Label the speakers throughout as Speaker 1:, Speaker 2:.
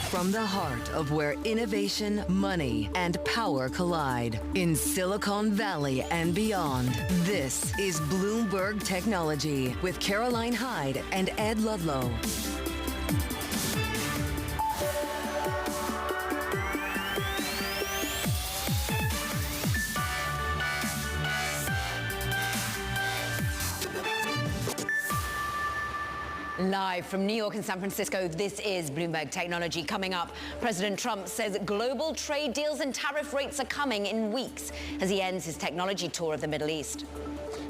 Speaker 1: From the heart of where innovation, money, and power collide in Silicon Valley and beyond, this is Bloomberg Technology with Caroline Hyde and Ed Ludlow.
Speaker 2: Live from New York and San Francisco, this is Bloomberg Technology. Coming up, President Trump says global trade deals and tariff rates are coming in weeks as he ends his technology tour of the Middle East.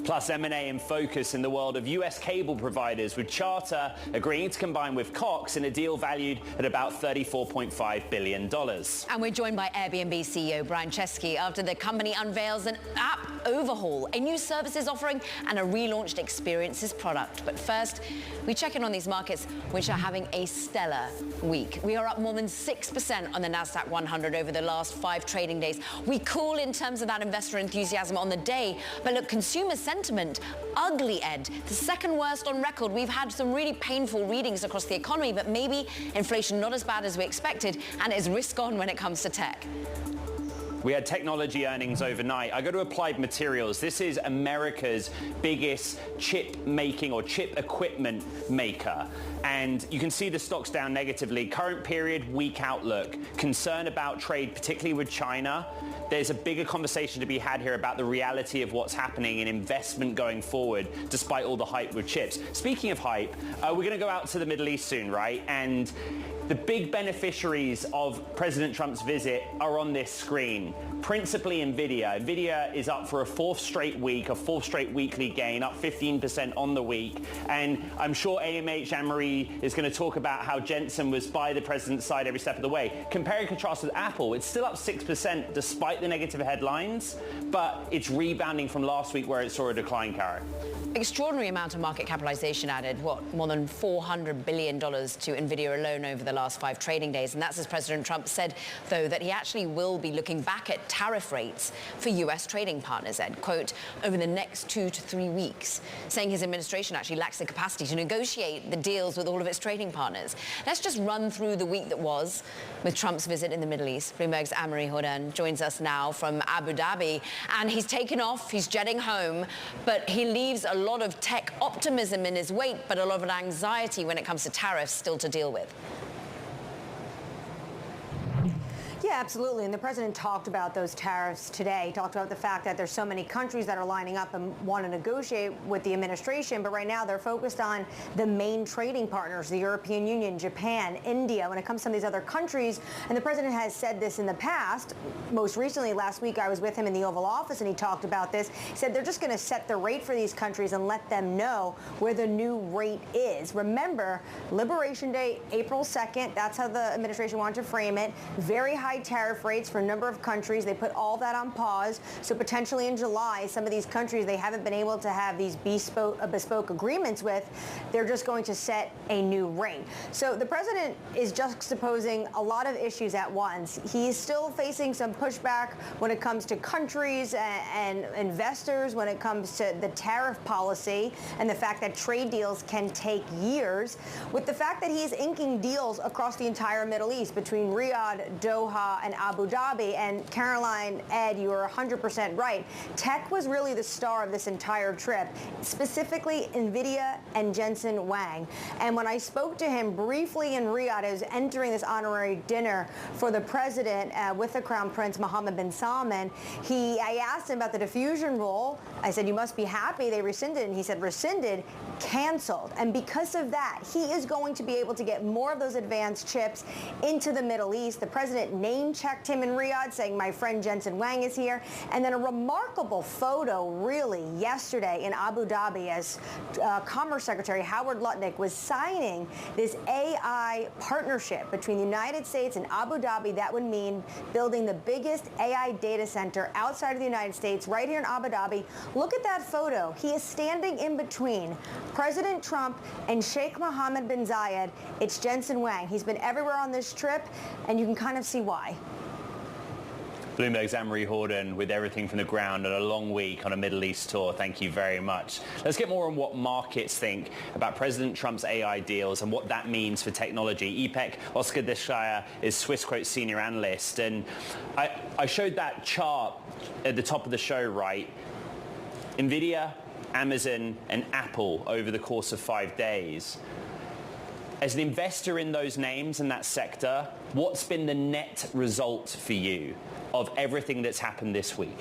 Speaker 3: Plus, M&A in focus in the world of U.S. cable providers, with Charter agreeing to combine with Cox in a deal valued at about $34.5 billion.
Speaker 2: And we're joined by Airbnb CEO Brian Chesky after the company unveils an app overhaul, a new services offering, and a relaunched experiences product. But first, we check in on these markets, which are having a stellar week. We are up more than 6% on the NASDAQ 100 over the last 5 trading days. We cool in terms of that investor enthusiasm on the day, but look, consumer sentiment, ugly, Ed. The second worst on record. We've had some really painful readings across the economy, but maybe inflation not as bad as we expected, and it's risk on when it comes to tech.
Speaker 3: We had technology earnings overnight. I go to Applied Materials. This is America's biggest chip making or chip equipment maker. And you can see the stocks down negatively. Current period, weak outlook. Concern about trade, particularly with China. There's a bigger conversation to be had here about the reality of what's happening in investment going forward, despite all the hype with chips. Speaking of hype, we're going to go out to the Middle East soon, right? And the big beneficiaries of President Trump's visit are on this screen, principally NVIDIA. NVIDIA is up for a 4th straight week, a 4th straight weekly gain, up 15% on the week. And I'm sure AMH Anne-Marie is going to talk about how Jensen was by the president's side every step of the way. Compare and contrast with Apple, it's still up 6% despite the negative headlines, but it's rebounding from last week where it saw a decline, Karen.
Speaker 2: Extraordinary amount of market capitalization added, more than $400 billion to NVIDIA alone over the last 5 trading days. And that's as President Trump said, though, that he actually will be looking back at tariff rates for U.S. trading partners, Ed, quote, over the next 2 to 3 weeks, saying his administration actually lacks the capacity to negotiate the deals with all of its trading partners. Let's just run through the week that was with Trump's visit in the Middle East. Bloomberg's Anne-Marie Jordan joins us now from Abu Dhabi, and he's taken off, he's jetting home, but he leaves a lot of tech optimism in his wake, but a lot of anxiety when it comes to tariffs still to deal with.
Speaker 4: Yeah, absolutely. And the president talked about those tariffs today. He talked about the fact that there's so many countries that are lining up and want to negotiate with the administration. But right now they're focused on the main trading partners, the European Union, Japan, India, when it comes to some of these other countries. And the president has said this in the past. Most recently, last week, I was with him in the Oval Office and he talked about this. He said they're just going to set the rate for these countries and let them know where the new rate is. Remember, Liberation Day, April 2nd. That's how the administration wanted to frame it. Very high tariff rates for a number of countries. They put all that on pause. So potentially in July, some of these countries they haven't been able to have these bespoke agreements with, they're just going to set a new rate. So the president is juxtaposing a lot of issues at once. He's still facing some pushback when it comes to countries and investors, when it comes to the tariff policy and the fact that trade deals can take years, with the fact that he's inking deals across the entire Middle East between Riyadh, Doha, and Abu Dhabi. And Caroline, Ed, you are 100% right. Tech was really the star of this entire trip, specifically NVIDIA and Jensen Huang. And when I spoke to him briefly in Riyadh, I was entering this honorary dinner for the president with the Crown Prince Mohammed bin Salman. I asked him about the diffusion rule. I said, you must be happy they rescinded. And he said, rescinded, canceled. And because of that, he is going to be able to get more of those advanced chips into the Middle East. The president name-checked him in Riyadh, saying, my friend Jensen Huang is here. And then a remarkable photo, really, yesterday in Abu Dhabi as Commerce Secretary Howard Lutnick was signing this AI partnership between the United States and Abu Dhabi. That would mean building the biggest AI data center outside of the United States, right here in Abu Dhabi. Look at that photo. He is standing in between President Trump and Sheikh Mohammed bin Zayed. It's Jensen Huang. He's been everywhere on this trip, and you can kind of see why.
Speaker 3: Bloomberg's Anne-Marie Horden with everything from the ground and a long week on a Middle East tour. Thank you very much. Let's get more on what markets think about President Trump's AI deals and what that means for technology. Ipek Oskardeshaya is Swissquote senior analyst. And I showed that chart at the top of the show, right? NVIDIA, Amazon and Apple over the course of 5 days. As an investor in those names in that sector, what's been the net result for you of everything that's happened this week?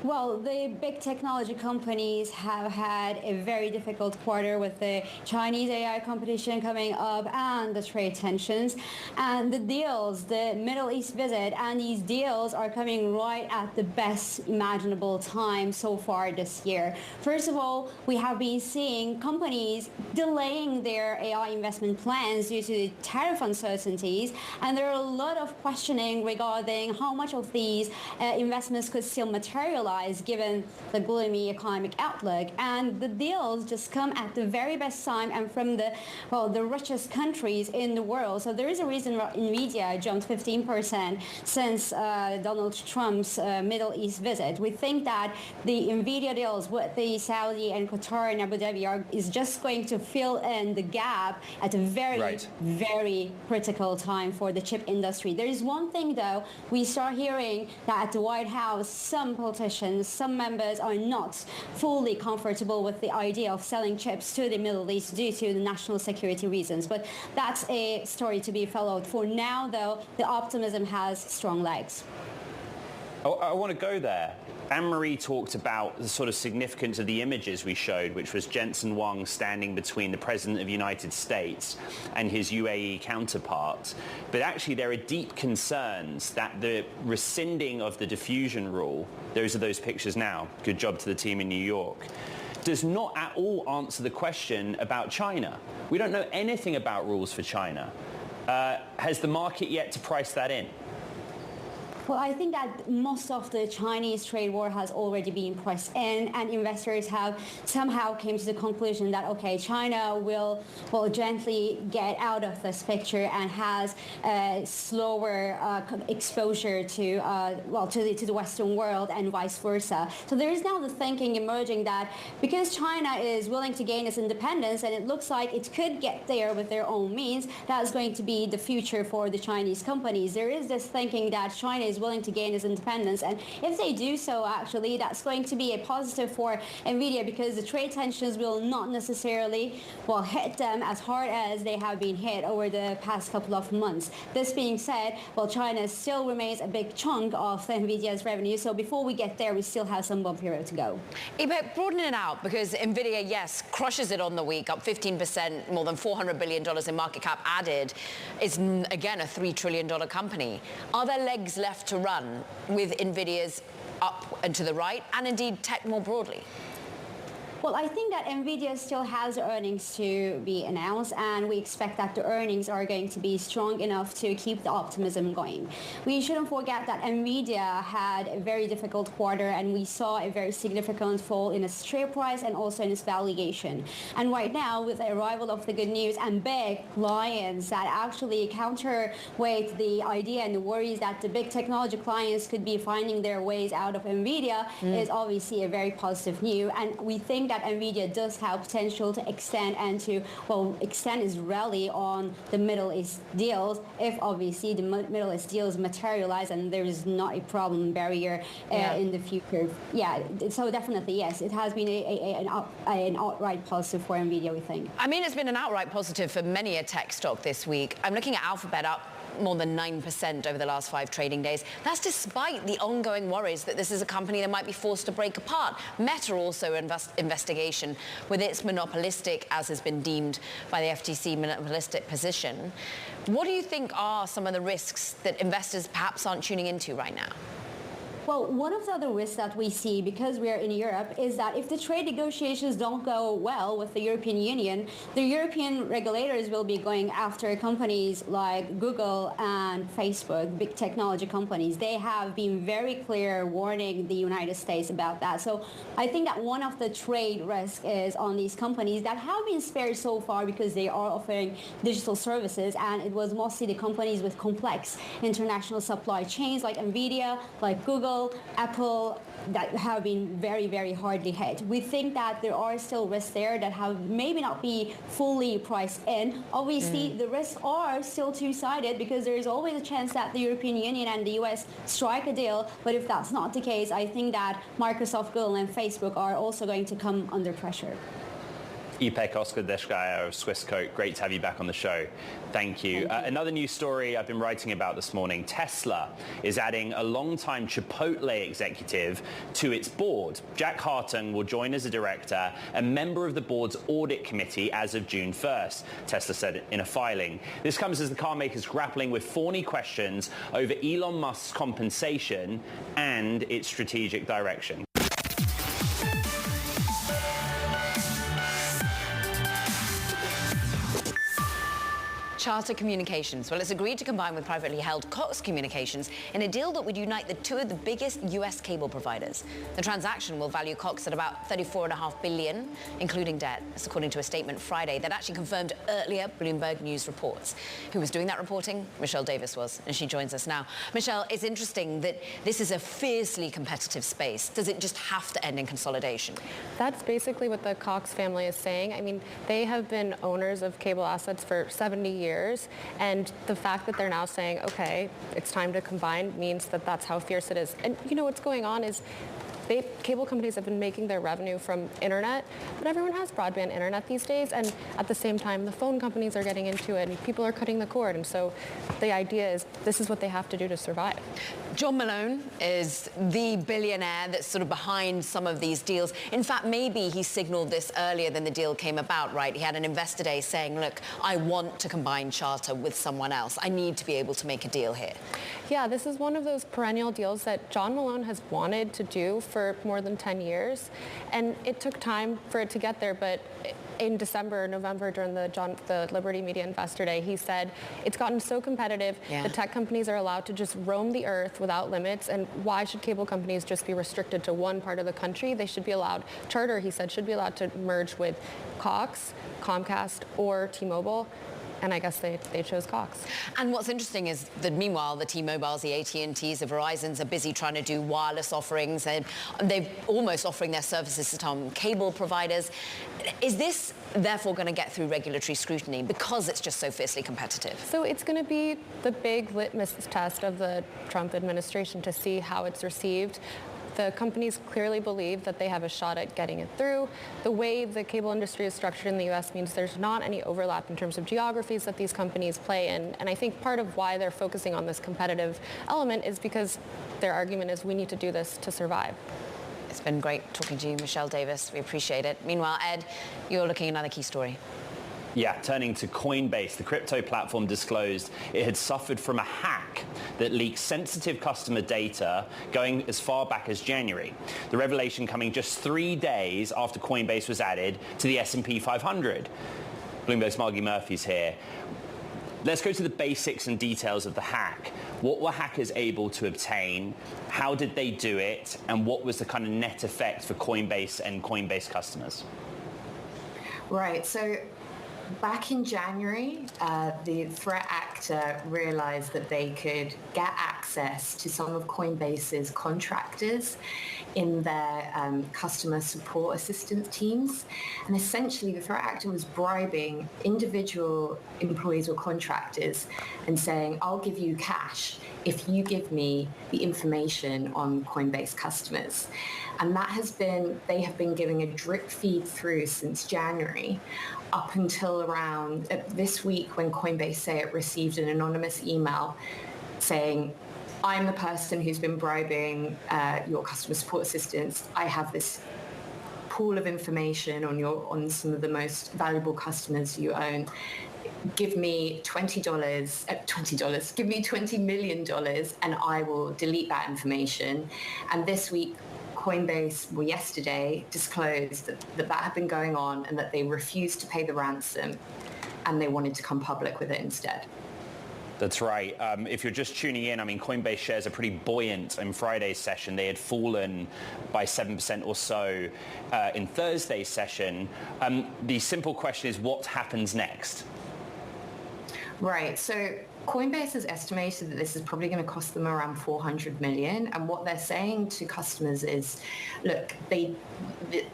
Speaker 5: Well, the big technology companies have had a very difficult quarter with the Chinese AI competition coming up and the trade tensions and the deals, the Middle East visit, and these deals are coming right at the best imaginable time so far this year. First of all, we have been seeing companies delaying their AI investment plans due to tariff uncertainties, and there are a lot of questioning regarding how much of these investments could still materialize given the gloomy economic outlook. And the deals just come at the very best time and from the richest countries in the world. So there is a reason NVIDIA jumped 15% since Donald Trump's Middle East visit. We think that the NVIDIA deals with the Saudi and Qatar and Abu Dhabi is just going to fill in the gap at a very critical time for the chip industry. There is one thing though, we start hearing that at the White House, some politicians, some members are not fully comfortable with the idea of selling chips to the Middle East due to the national security reasons. But that's a story to be followed. For now, though, the optimism has strong legs.
Speaker 3: I want to go there. Anne-Marie talked about the sort of significance of the images we showed, which was Jensen Huang standing between the President of the United States and his UAE counterpart. But actually, there are deep concerns that the rescinding of the diffusion rule, those are those pictures now, good job to the team in New York, does not at all answer the question about China. We don't know anything about rules for China. Has the market yet to price that in?
Speaker 5: Well, I think that most of the Chinese trade war has already been priced in, and investors have somehow came to the conclusion that, okay, China will gently get out of this picture and has a slower exposure to the Western world and vice versa. So there is now the thinking emerging that because China is willing to gain its independence and it looks like it could get there with their own means, that's going to be the future for the Chinese companies. There is this thinking that China is willing to gain its independence, and if they do so, actually, that's going to be a positive for NVIDIA because the trade tensions will not necessarily hit them as hard as they have been hit over the past couple of months. This being said, China still remains a big chunk of NVIDIA's revenue, so before we get there, we still have some bumpy road to go.
Speaker 2: Ipek, broaden it out because NVIDIA, yes, crushes it on the week, up 15%, more than $400 billion in market cap added. It's, again, a $3 trillion company. Are there legs left to run with NVIDIA's up and to the right, and indeed tech more broadly?
Speaker 5: Well, I think that NVIDIA still has earnings to be announced, and we expect that the earnings are going to be strong enough to keep the optimism going. We shouldn't forget that NVIDIA had a very difficult quarter, and we saw a very significant fall in its share price and also in its valuation. And right now, with the arrival of the good news and big clients that actually counterweight the idea and the worries that the big technology clients could be finding their ways out of NVIDIA is obviously a very positive news. And we think that NVIDIA does have potential to extend and to, extend its rally on the Middle East deals if obviously the Middle East deals materialize and there is not a problem barrier in the future. Yeah, so definitely, yes, it has been an outright positive for NVIDIA, we think.
Speaker 2: I mean, it's been an outright positive for many a tech stock this week. I'm looking at Alphabet up more than 9% over the last 5 trading days. That's despite the ongoing worries that this is a company that might be forced to break apart. Meta also investigation with its monopolistic, as has been deemed by the FTC, monopolistic position. What do you think are some of the risks that investors perhaps aren't tuning into right now?
Speaker 5: Well, one of the other risks that we see, because we are in Europe, is that if the trade negotiations don't go well with the European Union, the European regulators will be going after companies like Google and Facebook, big technology companies. They have been very clear warning the United States about that. So I think that one of the trade risks is on these companies that have been spared so far because they are offering digital services, and it was mostly the companies with complex international supply chains like NVIDIA, like Google, Apple, that have been very, very hardly hit. We think that there are still risks there that have maybe not be fully priced in. Obviously, the risks are still two-sided because there is always a chance that the European Union and the US strike a deal. But if that's not the case, I think that Microsoft, Google, and Facebook are also going to come under pressure.
Speaker 3: Ipek Oskar-Deshkaya of Swissquote, great to have you back on the show. Thank you. Another news story I've been writing about this morning. Tesla is adding a longtime Chipotle executive to its board. Jack Hartung will join as a director and member of the board's audit committee as of June 1st, Tesla said in a filing. This comes as the car maker's grappling with thorny questions over Elon Musk's compensation and its strategic direction.
Speaker 2: Charter Communications. Well, it's agreed to combine with privately held Cox Communications in a deal that would unite the two of the biggest U.S. cable providers. The transaction will value Cox at about $34.5 billion, including debt. That's according to a statement Friday that actually confirmed earlier Bloomberg News reports. Who was doing that reporting? Michelle Davis was, and she joins us now. Michelle, it's interesting that this is a fiercely competitive space. Does it just have to end in consolidation?
Speaker 6: That's basically what the Cox family is saying. I mean, they have been owners of cable assets for 70 years. And the fact that they're now saying, okay, it's time to combine means that that's how fierce it is. And you know what's going on is cable companies have been making their revenue from internet, but everyone has broadband internet these days, and at the same time the phone companies are getting into it and people are cutting the cord, and so the idea is this is what they have to do to survive.
Speaker 2: John Malone is the billionaire that's sort of behind some of these deals. In fact, maybe he signaled this earlier than the deal came about, right? He had an investor day saying, look, I want to combine Charter with someone else. I need to be able to make a deal here.
Speaker 6: Yeah, this is one of those perennial deals that John Malone has wanted to do for more than 10 years. And it took time for it to get there, but in December or November during the Liberty Media Investor Day, he said it's gotten so competitive, the tech companies are allowed to just roam the earth without limits, and why should cable companies just be restricted to one part of the country? They should be allowed, Charter, he said, should be allowed to merge with Cox, Comcast, or T-Mobile. And I guess they chose Cox.
Speaker 2: And what's interesting is that meanwhile, the T-Mobiles, the AT&Ts, the Verizons are busy trying to do wireless offerings, and they're almost offering their services to cable providers. Is this therefore going to get through regulatory scrutiny because it's just so fiercely competitive?
Speaker 6: So it's going to be the big litmus test of the Trump administration to see how it's received. The companies clearly believe that they have a shot at getting it through. The way the cable industry is structured in the U.S. means there's not any overlap in terms of geographies that these companies play in. And I think part of why they're focusing on this competitive element is because their argument is we need to do this to survive.
Speaker 2: It's been great talking to you, Michelle Davis. We appreciate it. Meanwhile, Ed, you're looking at another key story.
Speaker 3: Yeah, turning to Coinbase, the crypto platform disclosed it had suffered from a hack that leaked sensitive customer data going as far back as January. The revelation coming just 3 days after Coinbase was added to the S&P 500. Bloomberg's Margie Murphy's here. Let's go to the basics and details of the hack. What were hackers able to obtain? How did they do it? And what was the kind of net effect for Coinbase and Coinbase customers?
Speaker 7: Right, so back in January, the threat actor realized that they could get access to some of Coinbase's contractors in their customer support assistance teams. And essentially, the threat actor was bribing individual employees or contractors and saying, I'll give you cash if you give me the information on Coinbase customers. And they have been giving a drip feed through since January up until around this week when Coinbase say it received an anonymous email saying, I'm the person who's been bribing your customer support assistants. I have this pool of information on some of the most valuable customers you own. give me $20 million and I will delete that information. And this week, Coinbase, yesterday, disclosed that had been going on and that they refused to pay the ransom and they wanted to come public with it instead.
Speaker 3: That's right. If you're just tuning in, I mean, Coinbase shares are pretty buoyant in Friday's session. They had fallen by 7% or so in Thursday's session. The simple question is, what happens next?
Speaker 7: Right. So Coinbase has estimated that this is probably going to cost them around $400 million. And what they're saying to customers is, look, the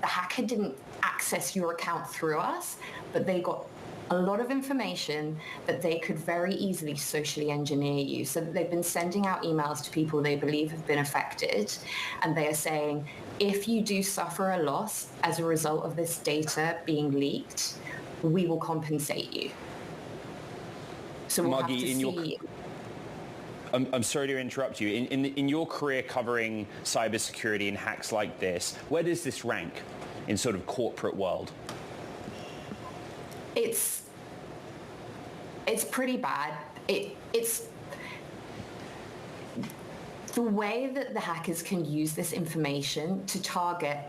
Speaker 7: hacker didn't access your account through us, but they got a lot of information that they could very easily socially engineer you. So they've been sending out emails to people they believe have been affected. And they are saying, if you do suffer a loss as a result of this data being leaked, we will compensate you. So we'll
Speaker 3: Margie,
Speaker 7: have to see.
Speaker 3: I'm sorry to interrupt you. In your career covering cybersecurity and hacks like this, where does this rank in sort of corporate world?
Speaker 7: It's pretty bad. It's the way that the hackers can use this information to target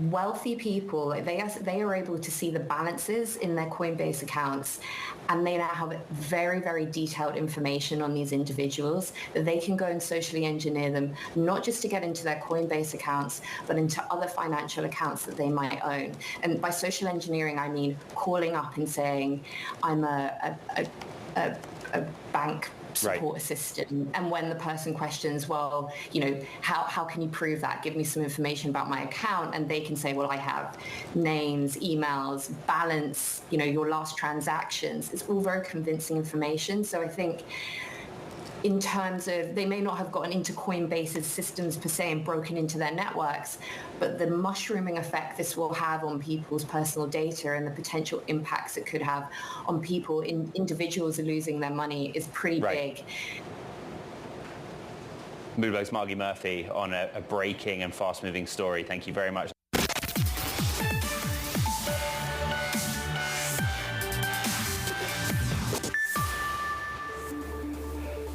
Speaker 7: wealthy people. They are able to see the balances in their Coinbase accounts, and they now have very, very detailed information on these individuals that they can go and socially engineer them, not just to get into their Coinbase accounts, but into other financial accounts that they might own. And by social engineering, I mean calling up and saying, I'm a bank support assistant, and when the person questions, well, how can you prove that? Give me some information about my account, and they can say, well, I have names, emails, balance, your last transactions. It's all very convincing information. So I think in terms of, they may not have gotten into Coinbase's systems per se and broken into their networks, but the mushrooming effect this will have on people's personal data and the potential impacts it could have on people, individuals are losing their money, is pretty big.
Speaker 3: Bloomberg's Margie Murphy on a breaking and fast-moving story. Thank you very much.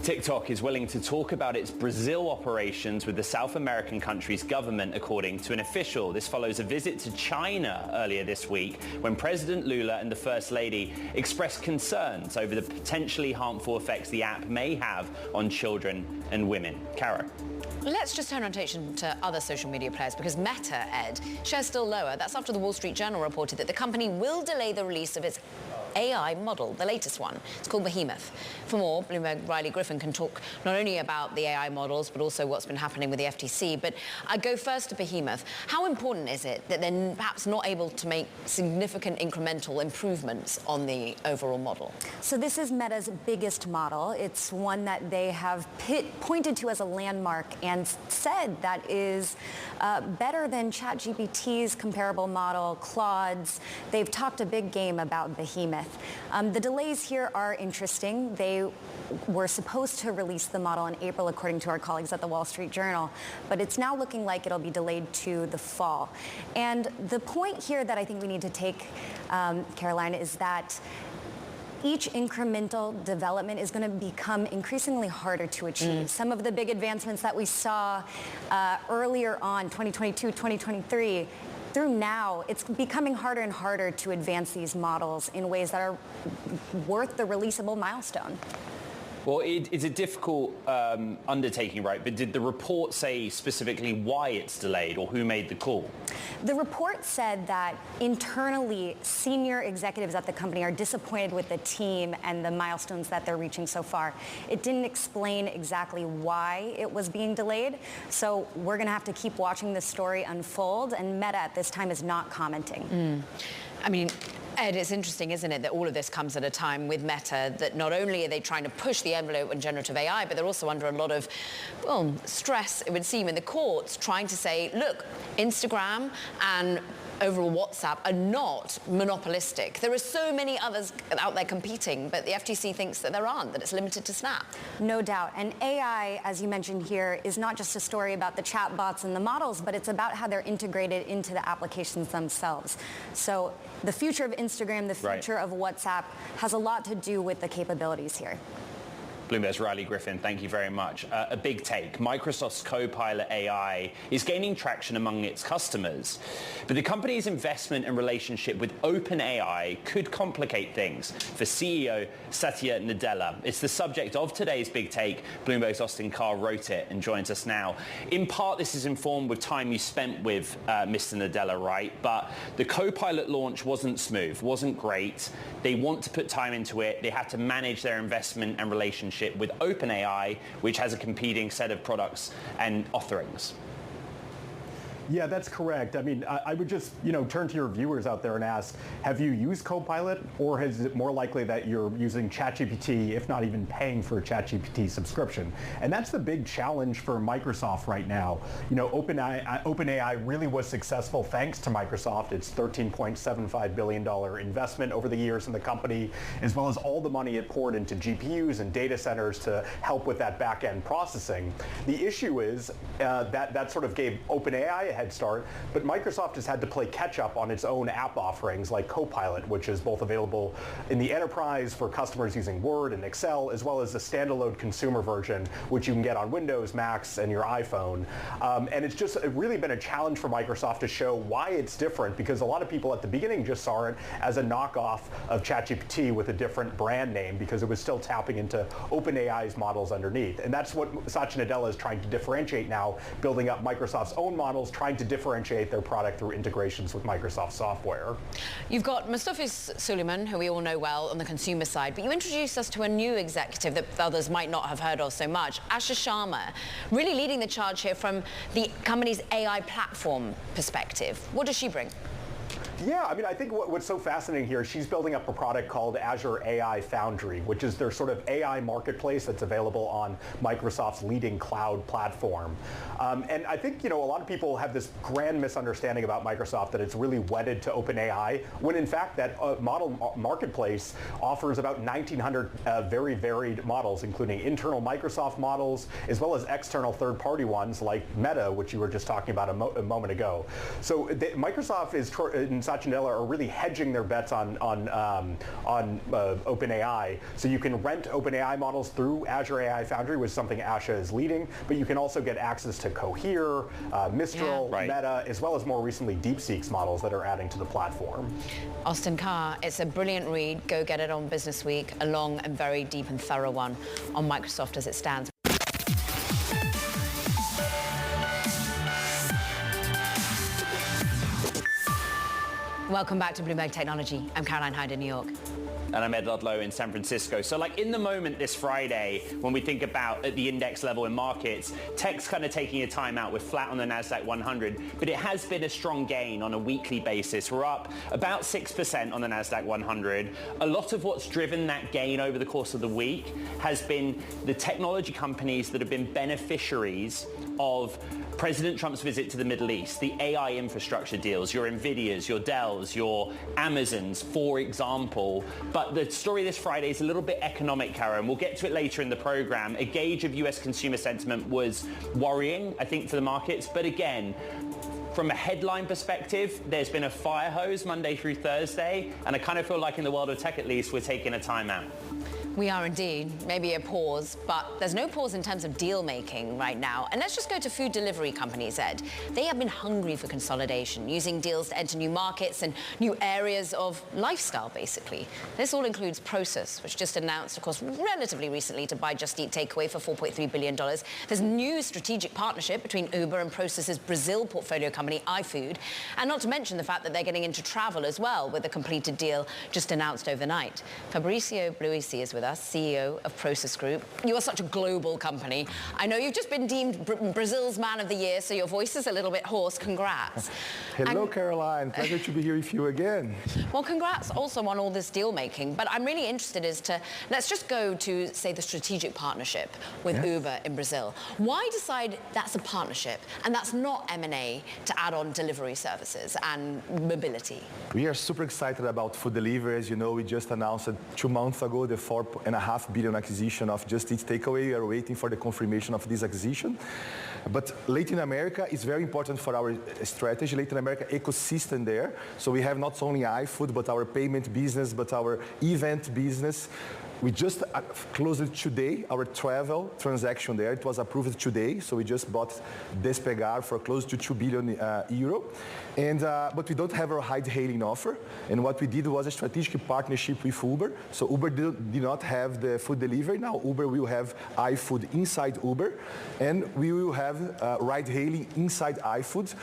Speaker 3: TikTok is willing to talk about its Brazil operations with the South American country's government, according to an official. This follows a visit to China earlier this week when President Lula and the First Lady expressed concerns over the potentially harmful effects the app may have on children and women. Kara.
Speaker 2: Let's just turn our attention to other social media players, because Meta, Ed, shares still lower. That's after the Wall Street Journal reported that the company will delay the release of its AI model, the latest one. It's called Behemoth. For more, Bloomberg Riley Griffin can talk not only about the AI models, but also what's been happening with the FTC. But I go first to Behemoth. How important is it that they're perhaps not able to make significant incremental improvements on the overall model?
Speaker 8: So this is Meta's biggest model. It's one that they have pointed to as a landmark and said that is better than ChatGPT's comparable model, Claude's. They've talked a big game about Behemoth. The delays here are interesting. They were supposed to release the model in April, according to our colleagues at the Wall Street Journal, but it's now looking like it'll be delayed to the fall. And the point here that I think we need to take, Caroline, is that each incremental development is going to become increasingly harder to achieve. Some of the big advancements that we saw earlier on, 2022, 2023, through now, it's becoming harder and harder to advance these models in ways that are worth the releasable milestone.
Speaker 3: Well, it's a difficult undertaking, right? But did the report say specifically why it's delayed or who made the call?
Speaker 8: The report said that internally, senior executives at the company are disappointed with the team and the milestones that they're reaching so far. It didn't explain exactly why it was being delayed. So we're going to have to keep watching this story unfold. And Meta at this time is not commenting.
Speaker 2: I mean, Ed, it's interesting, isn't it, that all of this comes at a time with Meta that not only are they trying to push the envelope on generative AI, but they're also under a lot of, well, stress, it would seem, in the courts, trying to say, look, Instagram and overall WhatsApp are not monopolistic. There are so many others out there competing, but the FTC thinks that there aren't, that it's limited to Snap.
Speaker 8: No doubt. And AI, as you mentioned here, is not just a story about the chatbots and the models, but it's about how they're integrated into the applications themselves. So the future of Instagram, the future of WhatsApp has a lot to do with the capabilities here.
Speaker 3: Bloomberg's Riley Griffin, thank you very much. A big take. Microsoft's Copilot AI is gaining traction among its customers, but the company's investment and relationship with OpenAI could complicate things for CEO Satya Nadella. It's the subject of today's big take. Bloomberg's Austin Carr wrote it and joins us now. In part, this is informed with time you spent with Mr. Nadella, right? But the Copilot launch wasn't smooth, wasn't great. They want to put time into it. They have to manage their investment and relationship with OpenAI, which has a competing set of products and offerings.
Speaker 9: Yeah, that's correct. I mean, I would just, turn to your viewers out there and ask, have you used Copilot, or is it more likely that you're using ChatGPT, if not even paying for a ChatGPT subscription? And that's the big challenge for Microsoft right now. OpenAI really was successful thanks to Microsoft, its $13.75 billion investment over the years in the company, as well as all the money it poured into GPUs and data centers to help with that back-end processing. The issue is that sort of gave OpenAI a head start, but Microsoft has had to play catch up on its own app offerings like Copilot, which is both available in the enterprise for customers using Word and Excel, as well as the standalone consumer version, which you can get on Windows, Macs, and your iPhone. And it's just really been a challenge for Microsoft to show why it's different, because a lot of people at the beginning just saw it as a knockoff of ChatGPT with a different brand name, because it was still tapping into OpenAI's models underneath. And that's what Satya Nadella is trying to differentiate now, building up Microsoft's own models, trying to differentiate their product through integrations with Microsoft software.
Speaker 2: You've got Mustafis Suleiman, who we all know well on the consumer side, but you introduced us to a new executive that others might not have heard of so much, Asha Sharma, really leading the charge here from the company's AI platform perspective. What does she bring?
Speaker 9: Yeah, I mean, I think what's so fascinating here is she's building up a product called Azure AI Foundry, which is their sort of AI marketplace that's available on Microsoft's leading cloud platform. And I think, a lot of people have this grand misunderstanding about Microsoft that it's really wedded to OpenAI, when in fact that model marketplace offers about 1,900 very varied models, including internal Microsoft models, as well as external third-party ones like Meta, which you were just talking about a moment ago. So Microsoft and Satya Nadella are really hedging their bets on OpenAI. So you can rent OpenAI models through Azure AI Foundry, which is something Asha is leading, but you can also get access to Cohere, Mistral, Meta, as well as more recently DeepSeek's models that are adding to the platform.
Speaker 2: Austin Carr, it's a brilliant read. Go get it on Business Week, a long and very deep and thorough one on Microsoft as it stands. Welcome back to Bloomberg Technology. I'm Caroline Hyde in New York.
Speaker 3: And I'm Ed Ludlow in San Francisco. So in the moment this Friday, when we think about at the index level in markets, tech's kind of taking a time out. We're flat on the NASDAQ 100, but it has been a strong gain on a weekly basis. We're up about 6% on the NASDAQ 100. A lot of what's driven that gain over the course of the week has been the technology companies that have been beneficiaries of President Trump's visit to the Middle East, the AI infrastructure deals, your Nvidias, your Dells, your Amazons, for example. But the story this Friday is a little bit economic, Kara, and we'll get to it later in the program. A gauge of US consumer sentiment was worrying, I think, for the markets. But again, from a headline perspective, there's been a fire hose Monday through Thursday, and I kind of feel like in the world of tech, at least, we're taking a timeout.
Speaker 2: We are indeed. Maybe a pause, but there's no pause in terms of deal making right now. And let's just go to food delivery companies, Ed. They have been hungry for consolidation, using deals to enter new markets and new areas of lifestyle, basically. This all includes Prosus, which just announced, of course, relatively recently to buy Just Eat Takeaway for $4.3 billion. There's a new strategic partnership between Uber and Prosus's Brazil portfolio company, iFood. And not to mention the fact that they're getting into travel as well, with a completed deal just announced overnight. Fabricio Bloisi is with us, CEO of Prosus Group. You are such a global company. I know you've just been deemed Brazil's Man of the Year, so your voice is a little bit hoarse. Congrats.
Speaker 10: Hello, Caroline. Pleasure to be here with you again.
Speaker 2: Well, congrats also on all this deal making, but I'm really interested as to, let's just go to, say, the strategic partnership with Uber in Brazil. Why decide that's a partnership and that's not M&A to add on delivery services and mobility?
Speaker 10: We are super excited about food delivery. As you know, we just announced 2 months ago the $4.5 billion acquisition of Just Eat Takeaway. We are waiting for the confirmation of this acquisition. But Latin America is very important for our strategy. Latin America ecosystem there. So we have not only iFood, but our payment business, but our event business. We just closed today our travel transaction there. It was approved today, so we just bought Despegar for close to 2 billion euro. And, but we don't have our ride-hailing offer. And what we did was a strategic partnership with Uber. So Uber did not have the food delivery. Now Uber will have iFood inside Uber, and we will have ride-hailing inside iFood.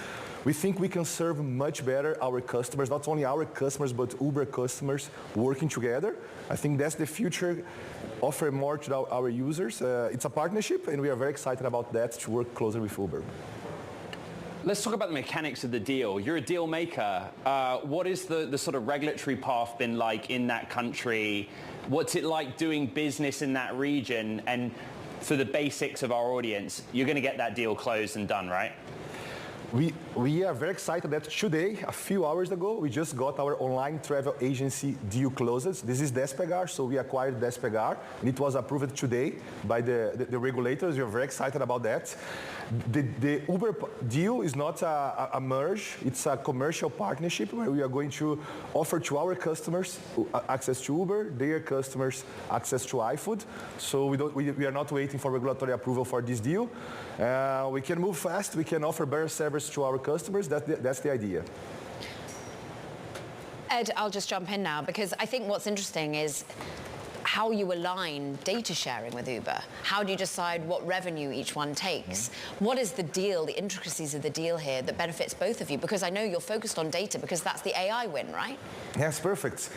Speaker 10: We think we can serve much better our customers, not only our customers, but Uber customers working together. I think that's the future, offer more to our users. It's a partnership, and we are very excited about that, to work closer with Uber.
Speaker 3: Let's talk about the mechanics of the deal. You're a deal maker. What is the sort of regulatory path been like in that country? What's it like doing business in that region? And for the basics of our audience, you're going to get that deal closed and done, right?
Speaker 10: We are very excited that today, a few hours ago, we just got our online travel agency deal closed. This is Despegar, so we acquired Despegar, and it was approved today by the regulators. We are very excited about that. The Uber deal is not a merge, it's a commercial partnership where we are going to offer to our customers access to Uber, their customers access to iFood. So we are not waiting for regulatory approval for this deal. We can move fast, we can offer better service to our customers. That's the idea.
Speaker 2: Ed, I'll just jump in now, because I think what's interesting is how you align data sharing with Uber. How do you decide what revenue each one takes? What is the deal, the intricacies of the deal here that benefits both of you? Because I know you're focused on data because that's the AI win, right?
Speaker 10: Yes, perfect.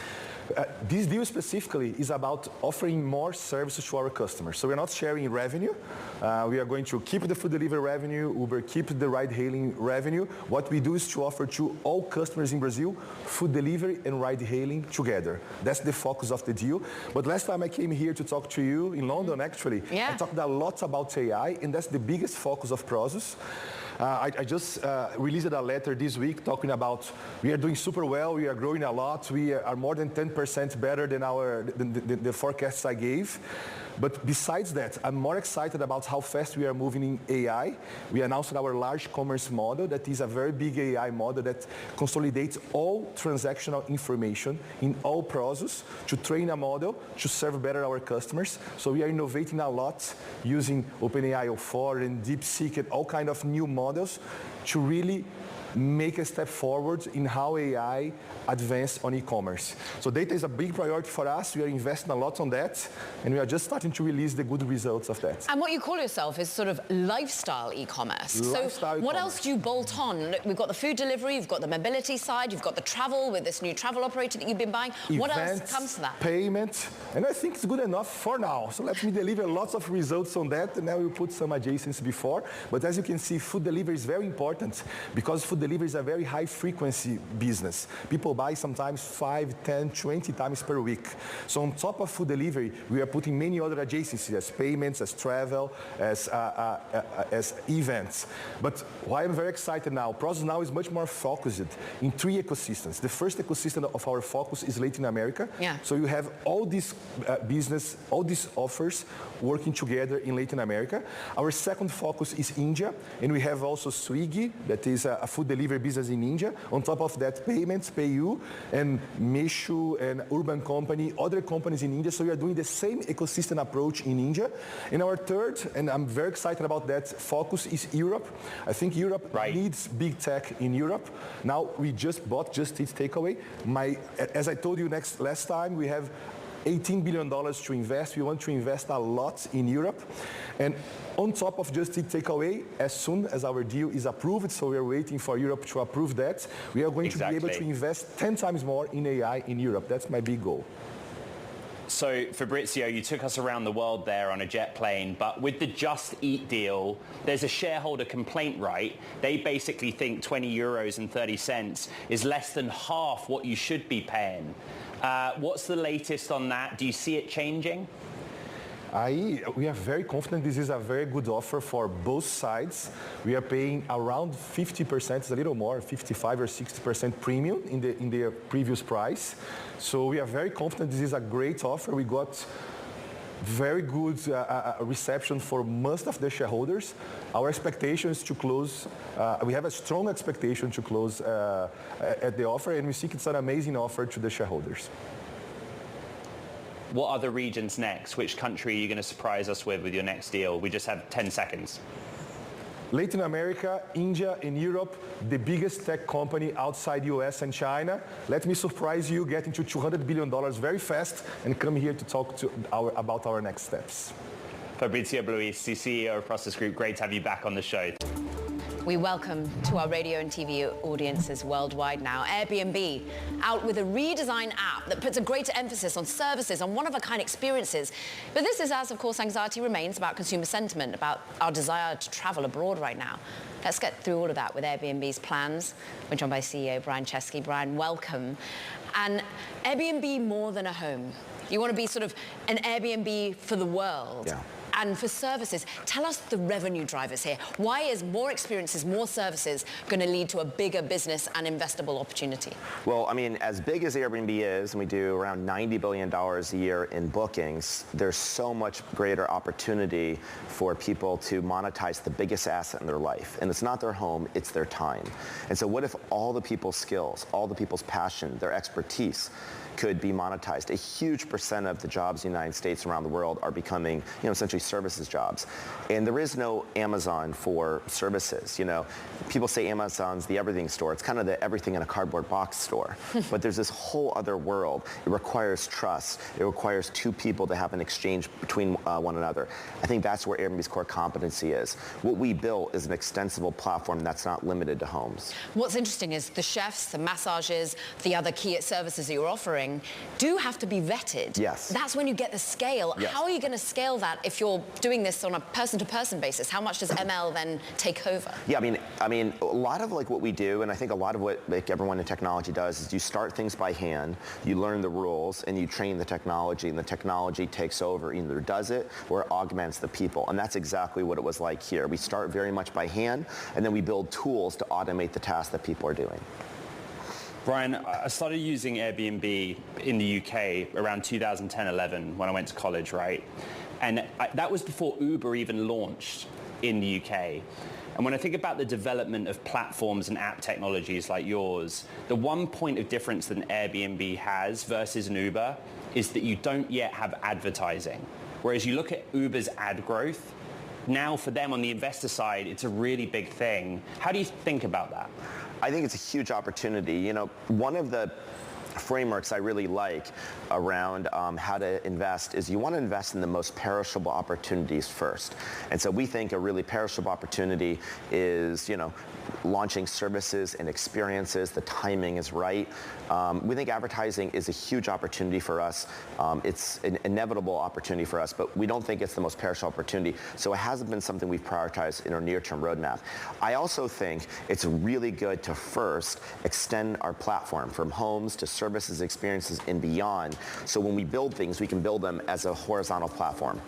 Speaker 10: This deal specifically is about offering more services to our customers. So we're not sharing revenue. We are going to keep the food delivery revenue, Uber keep the ride-hailing revenue. What we do is to offer to all customers in Brazil food delivery and ride-hailing together. That's the focus of the deal. But last time I came here to talk to you in London, actually, I talked a lot about AI, and that's the biggest focus of Prosus. I just released a letter this week talking about we are doing super well, we are growing a lot, we are more than 10% better than the forecasts I gave. But besides that, I'm more excited about how fast we are moving in AI. We announced our large commerce model that is a very big AI model that consolidates all transactional information in all Prosus to train a model to serve better our customers. So we are innovating a lot using OpenAI 4 and DeepSeek and all kind of new models to really make a step forward in how AI advance on e-commerce. So data is a big priority for us. We are investing a lot on that, and we are just starting to release the good results of that.
Speaker 2: And what you call yourself is sort of lifestyle e-commerce. So what else do you bolt on? Look, we've got the food delivery, you've got the mobility side, you've got the travel with this new travel operator that you've been buying. What else comes to that?
Speaker 10: Payment, and I think it's good enough for now. So let me deliver lots of results on that, and then we'll put some adjacencies before. But as you can see, food delivery is very important because food delivery is a very high frequency business. People buy sometimes 5, 10, 20 times per week. So on top of food delivery, we are putting many other adjacencies as payments, as travel, as events. But why I'm very excited now, Prosus now is much more focused in 3 ecosystems. The first ecosystem of our focus is Latin America. So you have all this business, all these offers working together in Latin America. Our second focus is India, and we have also Swiggy, that is a food delivery business in India. On top of that, payments, PayU, and Meshu, and Urban Company, other companies in India. So we are doing the same ecosystem approach in India. And our third, and I'm very excited about that, focus is Europe. I think Europe needs big tech in Europe. Now we just bought Just Eat Takeaway. As I told you last time, we have $18 billion to invest. We want to invest a lot in Europe. And on top of Just Eat Takeaway, as soon as our deal is approved, so we are waiting for Europe to approve that, we are going to be able to invest 10 times more in AI in Europe. That's my big goal.
Speaker 3: So Fabricio, you took us around the world there on a jet plane, but with the Just Eat deal, there's a shareholder complaint, right? They basically think 20 euros and 30 cents is less than half what you should be paying. What's the latest on that? Do you see it changing?
Speaker 10: We are very confident this is a very good offer for both sides. We are paying around 50%, it's a little more, 55 or 60% premium in the previous price. So we are very confident this is a great offer. We got very good reception for most of the shareholders. Our expectation is to close, we have a strong expectation to close at the offer, and we think it's an amazing offer to the shareholders.
Speaker 3: What other regions next? Which country are you going to surprise us with your next deal? We just have 10 seconds.
Speaker 10: Latin America, India, and Europe, the biggest tech company outside US and China. Let me surprise you, getting to $200 billion very fast, and come here to talk about our next steps.
Speaker 3: Fabricio Bloisi, CEO of Prosus Group, great to have you back on the show.
Speaker 2: We welcome to our radio and TV audiences worldwide now Airbnb, out with a redesigned app that puts a greater emphasis on services, on one-of-a-kind experiences. But this is as, of course, anxiety remains about consumer sentiment, about our desire to travel abroad right now. Let's get through all of that with Airbnb's plans. We're joined by CEO Brian Chesky. Brian, welcome. And Airbnb more than a home. You want to be sort of an Airbnb for the world.
Speaker 11: Yeah.
Speaker 2: And for services, tell us the revenue drivers here. Why is more experiences, more services going to lead to a bigger business and investable opportunity?
Speaker 11: Well, I mean, as big as Airbnb is, and we do around $90 billion a year in bookings, there's so much greater opportunity for people to monetize the biggest asset in their life. And it's not their home, it's their time. And so what if all the people's skills, all the people's passion, their expertise could be monetized? A huge percent of the jobs in the United States around the world are becoming, essentially services jobs. And there is no Amazon for services. People say Amazon's the everything store. It's kind of the everything in a cardboard box store. But there's this whole other world. It requires trust. It requires two people to have an exchange between one another. I think that's where Airbnb's core competency is. What we built is an extensible platform that's not limited to homes.
Speaker 2: What's interesting is the chefs, the massages, the other key services that you're offering do have to be vetted.
Speaker 11: Yes.
Speaker 2: That's when you get the scale.
Speaker 11: Yes.
Speaker 2: How are you going to scale that if you're doing this on a person-to-person basis? How much does ML then take over?
Speaker 11: Yeah, I mean, a lot of what we do, and I think a lot of what everyone in technology does, is you start things by hand, you learn the rules, and you train the technology, and the technology takes over, either does it or it augments the people. And that's exactly what it was like here. We start very much by hand, and then we build tools to automate the tasks that people are doing.
Speaker 3: Brian, I started using Airbnb in the UK around 2010-11 when I went to college, right? And that was before Uber even launched in the UK. And when I think about the development of platforms and app technologies like yours, the one point of difference that an Airbnb has versus an Uber is that you don't yet have advertising. Whereas you look at Uber's ad growth, now for them on the investor side, it's a really big thing. How do you think about that?
Speaker 11: I think it's a huge opportunity. One of the frameworks I really like around how to invest is you want to invest in the most perishable opportunities first. And so we think a really perishable opportunity is, launching services and experiences. The timing is right. We think advertising is a huge opportunity for us. It's an inevitable opportunity for us, but we don't think it's the most perishable opportunity. So it hasn't been something we've prioritized in our near-term roadmap. I also think it's really good to first extend our platform from homes to services, experiences, and beyond. So when we build things, we can build them as a horizontal platform.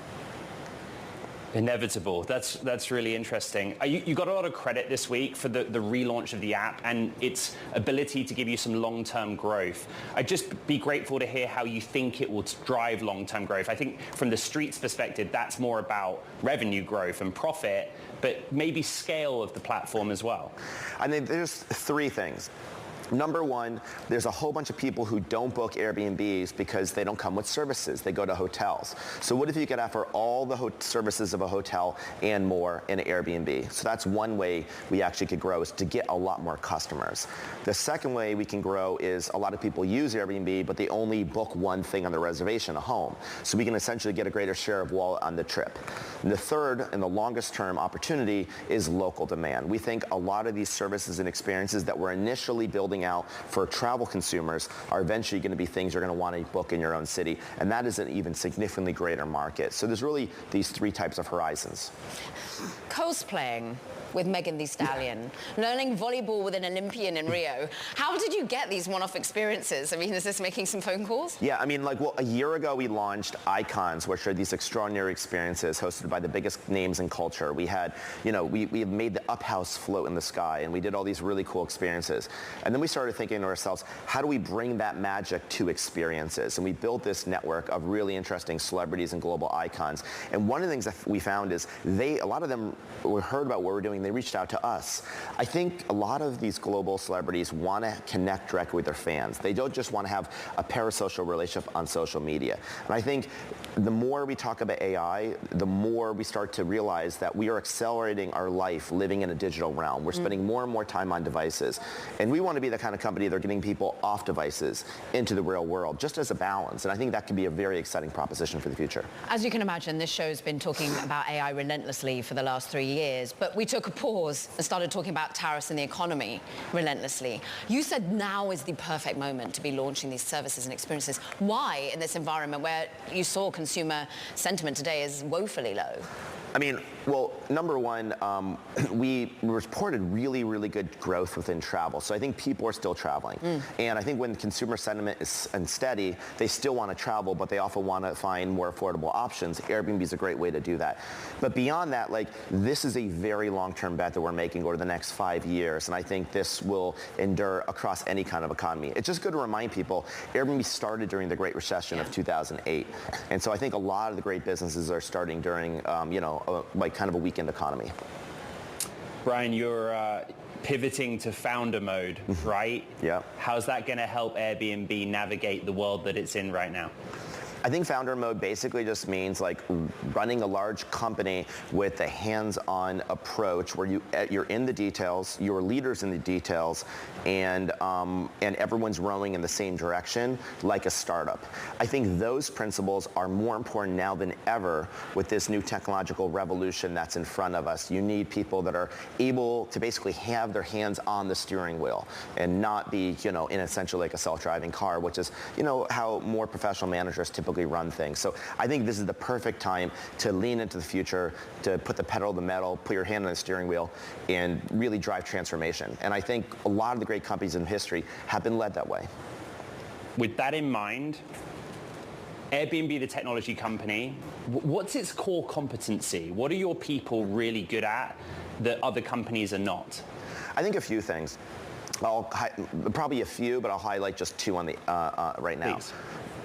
Speaker 3: Inevitable. That's really interesting. You got a lot of credit this week for the relaunch of the app and its ability to give you some long-term growth. I'd just be grateful to hear how you think it will drive long-term growth. I think from the street's perspective, that's more about revenue growth and profit, but maybe scale of the platform as well.
Speaker 11: I think there's three things. Number one, there's a whole bunch of people who don't book Airbnbs because they don't come with services. They go to hotels. So what if you could offer all the services of a hotel and more in an Airbnb? So that's one way we actually could grow, is to get a lot more customers. The second way we can grow is a lot of people use Airbnb, but they only book one thing on the reservation, a home. So we can essentially get a greater share of wallet on the trip. And the third and the longest term opportunity is local demand. We think a lot of these services and experiences that we're initially building building out for travel consumers are eventually going to be things you're going to want to book in your own city. And that is an even significantly greater market. So there's really these three types of horizons.
Speaker 2: Cosplaying with Megan Thee Stallion, learning volleyball with an Olympian in Rio. How did you get these one-off experiences? I mean, is this making some phone calls?
Speaker 11: Yeah, I mean, a year ago we launched Icons, which are these extraordinary experiences hosted by the biggest names in culture. We had, we made the Up House float in the sky, and we did all these really cool experiences. And then we started thinking to ourselves, how do we bring that magic to experiences? And we built this network of really interesting celebrities and global icons. And one of the things that we found is a lot of them heard about what we're doing. They reached out to us. I think a lot of these global celebrities want to connect directly with their fans. They don't just want to have a parasocial relationship on social media. And I think the more we talk about AI, the more we start to realize that we are accelerating our life living in a digital realm. We're spending more and more time on devices. And we want to be the kind of company that are getting people off devices into the real world, just as a balance. And I think that can be a very exciting proposition for the future.
Speaker 2: As you can imagine, this show's been talking about AI relentlessly for the last 3 years, but we took a pause and started talking about tariffs and the economy relentlessly. You said now is the perfect moment to be launching these services and experiences. Why, in this environment where you saw consumer sentiment today is woefully low?
Speaker 11: I mean, well, number one, we reported really, really good growth within travel. So I think people are still traveling. And I think when consumer sentiment is unsteady, they still want to travel, but they often want to find more affordable options. Airbnb is a great way to do that. But beyond that, this is a very long-term bet that we're making over the next 5 years. And I think this will endure across any kind of economy. It's just good to remind people, Airbnb started during the Great Recession of 2008. And so I think a lot of the great businesses are starting during, kind of a weakened economy.
Speaker 3: Brian, you're pivoting to founder mode, right?
Speaker 11: Yeah.
Speaker 3: How's that going to help Airbnb navigate the world that it's in right now?
Speaker 11: I think founder mode basically just means running a large company with a hands-on approach where you're in the details, you're leaders in the details, and everyone's rowing in the same direction like a startup. I think those principles are more important now than ever with this new technological revolution that's in front of us. You need people that are able to basically have their hands on the steering wheel and not be, in essentially like a self-driving car, which is, how more professional managers typically run things. So I think this is the perfect time to lean into the future, to put the pedal to the metal, put your hand on the steering wheel, and really drive transformation. And I think a lot of the great companies in history have been led that way.
Speaker 3: With that in mind, Airbnb, the technology company, what's its core competency? What are your people really good at that other companies are not?
Speaker 11: I think a few things. Probably a few, but I'll highlight just two on the right now.
Speaker 3: Please.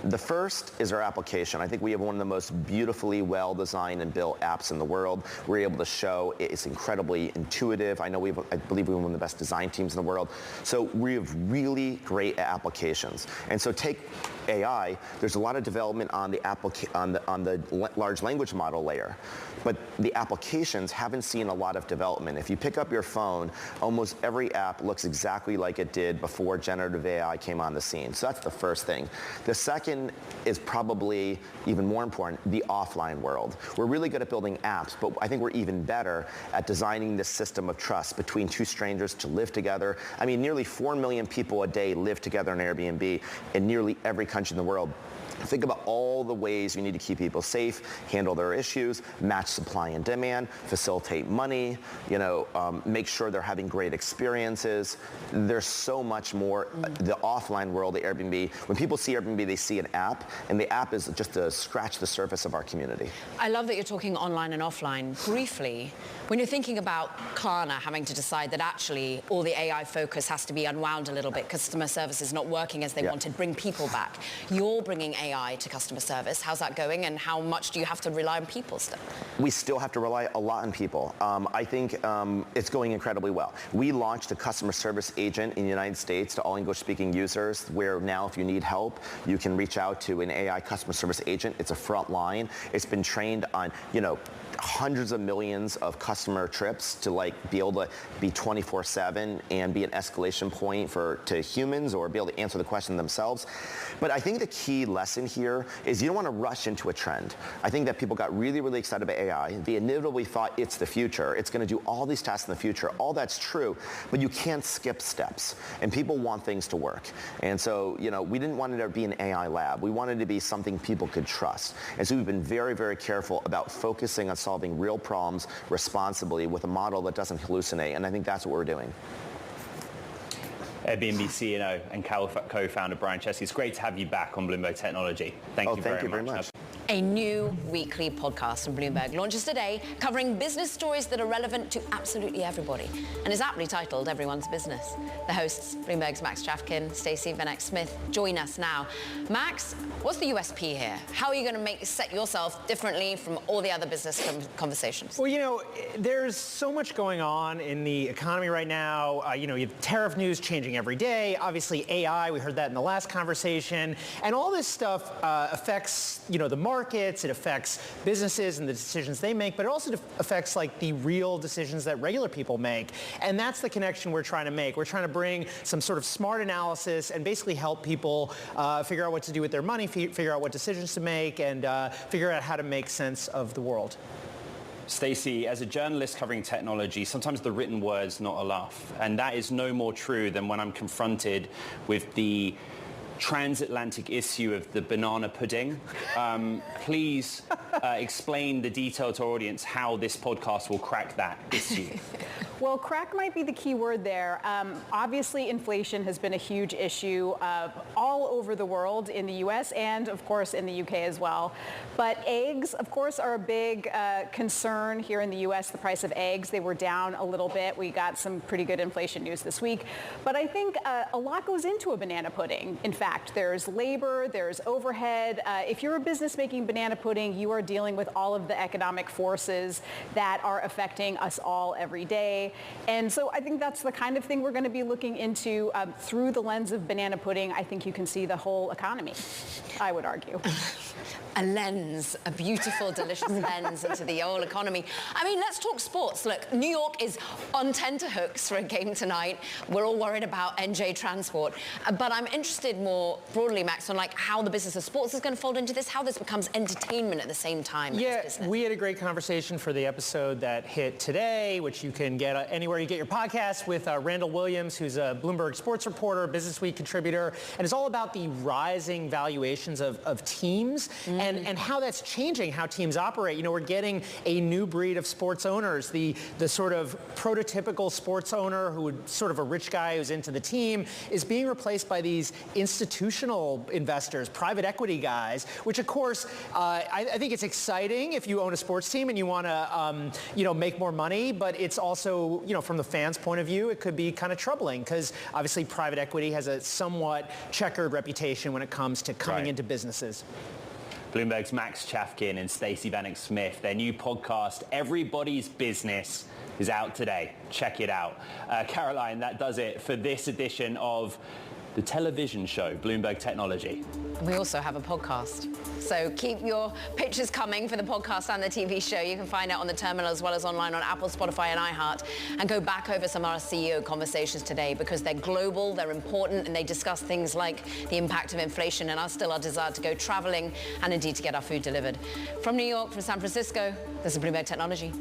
Speaker 11: The first is our application. I think we have one of the most beautifully well-designed and built apps in the world. We're able to show it's incredibly intuitive. I believe we have one of the best design teams in the world. So we have really great applications. And so take AI, there's a lot of development on the large language model layer. But the applications haven't seen a lot of development. If you pick up your phone, almost every app looks exactly like it did before generative AI came on the scene. So that's the first thing. The second is probably even more important, the offline world. We're really good at building apps, but I think we're even better at designing this system of trust between two strangers to live together. I mean, nearly 4 million people a day live together in Airbnb in nearly every country in the world. Think about all the ways you need to keep people safe, handle their issues, match supply and demand, facilitate money, make sure they're having great experiences. There's so much more. The offline world, the Airbnb, when people see Airbnb, they see an app, and the app is just to scratch the surface of our community.
Speaker 2: I love that you're talking online and offline. Briefly, when you're thinking about Klarna having to decide that actually all the AI focus has to be unwound a little bit, customer service is not working as they wanted, bring people back. You're bringing AI to customer service. How's that going, and how much do you have to rely on people still?
Speaker 11: We still have to rely a lot on people. I think it's going incredibly well. We launched a customer service agent in the United States to all English-speaking users, where now if you need help, you can reach out to an AI customer service agent. It's a front line. It's been trained on, hundreds of millions of customer trips to like be able to be 24/7 and be an escalation point to humans or be able to answer the question themselves. But I think the key lesson here is you don't want to rush into a trend. I think that people got really, really excited about AI. They inevitably thought it's the future. It's going to do all these tasks in the future. All that's true, but you can't skip steps. And people want things to work. And so, we didn't want it to be an AI lab. We wanted it to be something people could trust. And so we've been very, very careful about focusing on solving real problems responsibly with a model that doesn't hallucinate. And I think that's what we're doing.
Speaker 3: Airbnb CEO and co-founder Brian Chesky, it's great to have you back on Bloomberg Technology. Thank you very much.
Speaker 2: A new weekly podcast from Bloomberg launches today, covering business stories that are relevant to absolutely everybody, and is aptly titled Everyone's Business. The hosts, Bloomberg's Max Chafkin, Stacey Vanek Smith, join us now. Max, what's the USP here? How are you going to set yourself differently from all the other business conversations?
Speaker 12: Well, there's so much going on in the economy right now. You have tariff news changing every day. Obviously, AI, we heard that in the last conversation. And all this stuff affects, the markets, it affects businesses and the decisions they make, but it also affects like the real decisions that regular people make. And that's the connection we're trying to make. We're trying to bring some sort of smart analysis and basically help people figure out what to do with their money, figure out what decisions to make, and figure out how to make sense of the world.
Speaker 3: Stacey, as a journalist covering technology, sometimes the written word's not enough. And that is no more true than when I'm confronted with the transatlantic issue of the banana pudding. Please explain the detail to our audience how this podcast will crack that issue.
Speaker 13: Well, crack might be the key word there. Obviously, inflation has been a huge issue all over the world, in the U.S. and, of course, in the U.K. as well. But eggs, of course, are a big concern here in the U.S. The price of eggs, they were down a little bit. We got some pretty good inflation news this week. But I think a lot goes into a banana pudding. In fact, there's labor, there's overhead. If you're a business making banana pudding, you are dealing with all of the economic forces that are affecting us all every day. And so I think that's the kind of thing we're going to be looking into through the lens of banana pudding. I think you can see the whole economy, I would argue.
Speaker 2: A lens, a beautiful, delicious lens into the whole economy. I mean, let's talk sports. Look, New York is on tenterhooks for a game tonight. We're all worried about NJ Transport. But I'm interested more broadly, Max, on how the business of sports is going to fold into this, how this becomes entertainment at the same time.
Speaker 12: Yeah, we had a great conversation for the episode that hit today, which you can get anywhere you get your podcast, with Randall Williams, who's a Bloomberg sports reporter, Business Week contributor, and it's all about the rising valuations of teams. And how that's changing how teams operate. We're getting a new breed of sports owners. The sort of prototypical sports owner who would sort of a rich guy who's into the team is being replaced by these institutional investors, private equity guys, which of course, I think it's exciting if you own a sports team and you want to, make more money, but it's also, from the fans' point of view, it could be kind of troubling because obviously private equity has a somewhat checkered reputation when it comes to coming into businesses.
Speaker 3: Bloomberg's Max Chafkin and Stacey Vanek Smith, their new podcast, Everybody's Business, is out today. Check it out. Caroline, that does it for this edition of the television show, Bloomberg Technology.
Speaker 2: We also have a podcast. So keep your pictures coming for the podcast and the TV show. You can find it on the terminal as well as online on Apple, Spotify, and iHeart. And go back over some of our CEO conversations today because they're global, they're important, and they discuss things like the impact of inflation and our desire to go traveling and indeed to get our food delivered. From New York, from San Francisco, this is Bloomberg Technology.